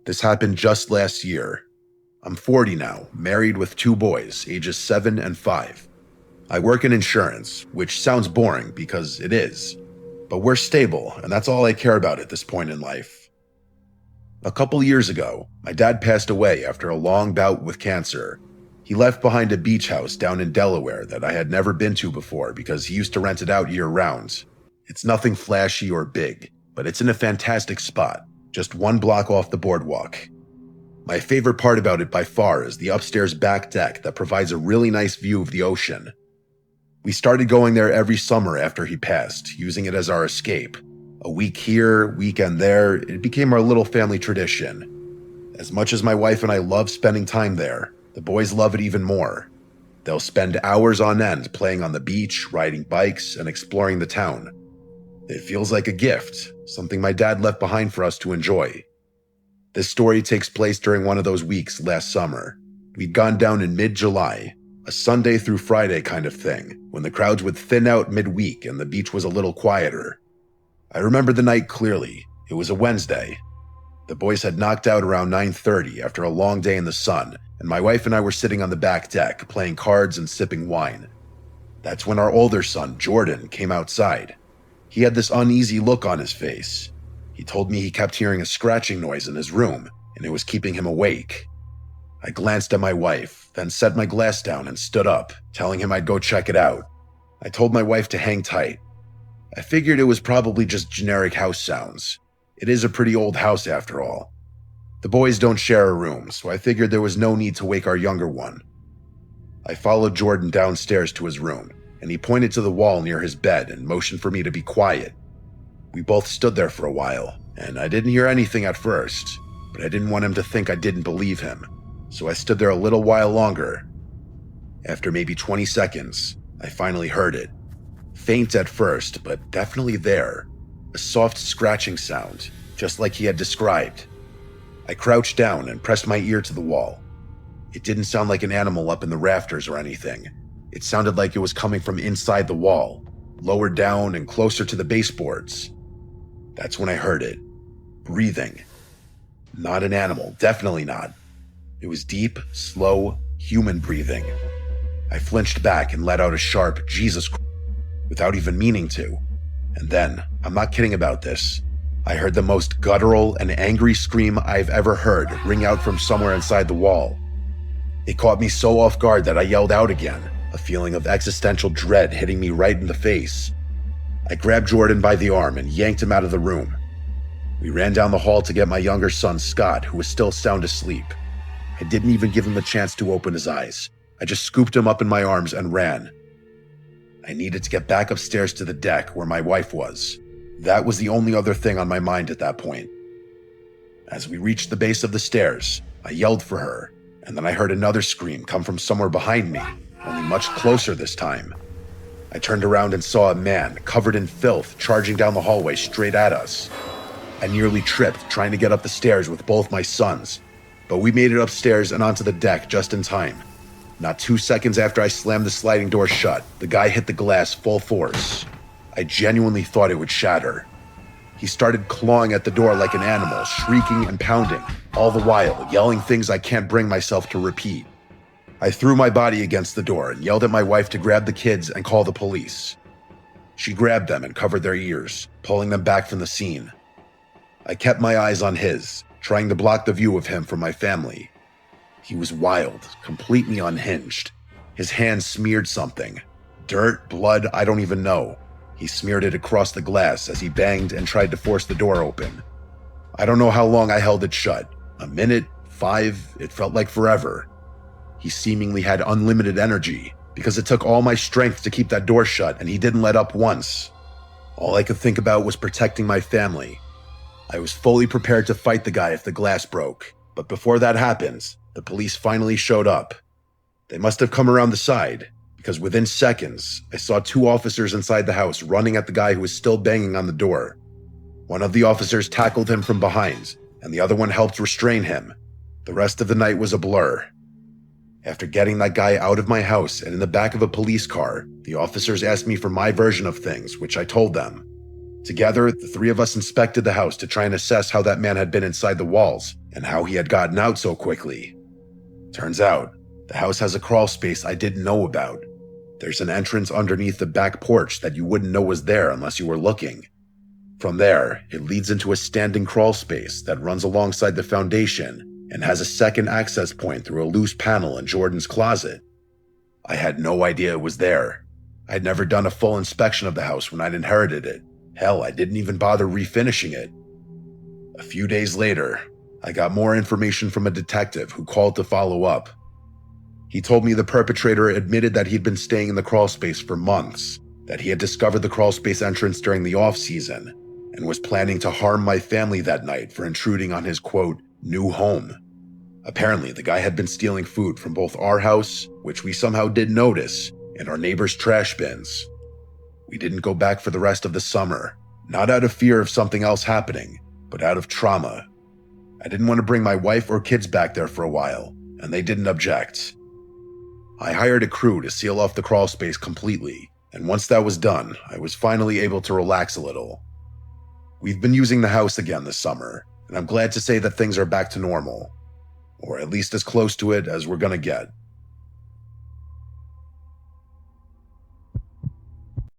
This happened just last year. I'm 40 now, married with 2 boys, ages 7 and 5. I work in insurance, which sounds boring because it is. But we're stable, and that's all I care about at this point in life. A couple years ago, my dad passed away after a long bout with cancer. He left behind a beach house down in Delaware that I had never been to before because he used to rent it out year-round. It's nothing flashy or big, but it's in a fantastic spot, just 1 block off the boardwalk. My favorite part about it by far is the upstairs back deck that provides a really nice view of the ocean. We started going there every summer after he passed, using it as our escape. A week here, weekend there, it became our little family tradition. As much as my wife and I love spending time there, the boys love it even more. They'll spend hours on end playing on the beach, riding bikes, and exploring the town. It feels like a gift, something my dad left behind for us to enjoy. This story takes place during one of those weeks last summer. We'd gone down in mid-July, a Sunday through Friday kind of thing, when the crowds would thin out midweek and the beach was a little quieter. I remember the night clearly. It was a Wednesday. The boys had knocked out around 9:30 after a long day in the sun, and my wife and I were sitting on the back deck playing cards and sipping wine. That's when our older son, Jordan, came outside. He had this uneasy look on his face. He told me he kept hearing a scratching noise in his room, and it was keeping him awake. I glanced at my wife, then set my glass down and stood up, telling him I'd go check it out. I told my wife to hang tight. I figured it was probably just generic house sounds. It is a pretty old house after all. The boys don't share a room, so I figured there was no need to wake our younger one. I followed Jordan downstairs to his room, and he pointed to the wall near his bed and motioned for me to be quiet. We both stood there for a while, and I didn't hear anything at first, but I didn't want him to think I didn't believe him, so I stood there a little while longer. After maybe 20 seconds, I finally heard it. Faint at first, but definitely there. A soft scratching sound, just like he had described. I crouched down and pressed my ear to the wall. It didn't sound like an animal up in the rafters or anything. It sounded like it was coming from inside the wall, lower down and closer to the baseboards. That's when I heard it. Breathing. Not an animal, definitely not. It was deep, slow, human breathing. I flinched back and let out a sharp Jesus Christ without even meaning to. And then, I'm not kidding about this, I heard the most guttural and angry scream I've ever heard ring out from somewhere inside the wall. It caught me so off guard that I yelled out again, a feeling of existential dread hitting me right in the face. I grabbed Jordan by the arm and yanked him out of the room. We ran down the hall to get my younger son, Scott, who was still sound asleep. I didn't even give him a chance to open his eyes. I just scooped him up in my arms and ran. I needed to get back upstairs to the deck where my wife was. That was the only other thing on my mind at that point. As we reached the base of the stairs, I yelled for her, and then I heard another scream come from somewhere behind me, only much closer this time. I turned around and saw a man, covered in filth, charging down the hallway straight at us. I nearly tripped trying to get up the stairs with both my sons, but we made it upstairs and onto the deck just in time. Not 2 seconds after I slammed the sliding door shut, the guy hit the glass full force. I genuinely thought it would shatter. He started clawing at the door like an animal, shrieking and pounding, all the while yelling things I can't bring myself to repeat. I threw my body against the door and yelled at my wife to grab the kids and call the police. She grabbed them and covered their ears, pulling them back from the scene. I kept my eyes on his, trying to block the view of him from my family. He was wild, completely unhinged. His hands smeared something. Dirt, blood, I don't even know. He smeared it across the glass as he banged and tried to force the door open. I don't know how long I held it shut. A minute, 5, it felt like forever. He seemingly had unlimited energy, because it took all my strength to keep that door shut, and he didn't let up once. All I could think about was protecting my family. I was fully prepared to fight the guy if the glass broke, but before that happened, the police finally showed up. They must have come around the side, because within seconds, I saw 2 officers inside the house running at the guy who was still banging on the door. One of the officers tackled him from behind, and the other one helped restrain him. The rest of the night was a blur. After getting that guy out of my house and in the back of a police car, the officers asked me for my version of things, which I told them. Together, the three of us inspected the house to try and assess how that man had been inside the walls and how he had gotten out so quickly. Turns out, the house has a crawl space I didn't know about. There's an entrance underneath the back porch that you wouldn't know was there unless you were looking. From there, it leads into a standing crawl space that runs alongside the foundation and has a second access point through a loose panel in Jordan's closet. I had no idea it was there. I'd never done a full inspection of the house when I'd inherited it. Hell, I didn't even bother refinishing it. A few days later, I got more information from a detective who called to follow up. He told me the perpetrator admitted that he'd been staying in the crawl space for months, that he had discovered the crawl space entrance during the off-season, and was planning to harm my family that night for intruding on his, quote, new home. Apparently, the guy had been stealing food from both our house, which we somehow did notice, and our neighbor's trash bins. We didn't go back for the rest of the summer, not out of fear of something else happening, but out of trauma. I didn't want to bring my wife or kids back there for a while, and they didn't object. I hired a crew to seal off the crawl space completely, and once that was done, I was finally able to relax a little. We've been using the house again this summer, and I'm glad to say that things are back to normal. Or at least as close to it as we're gonna get.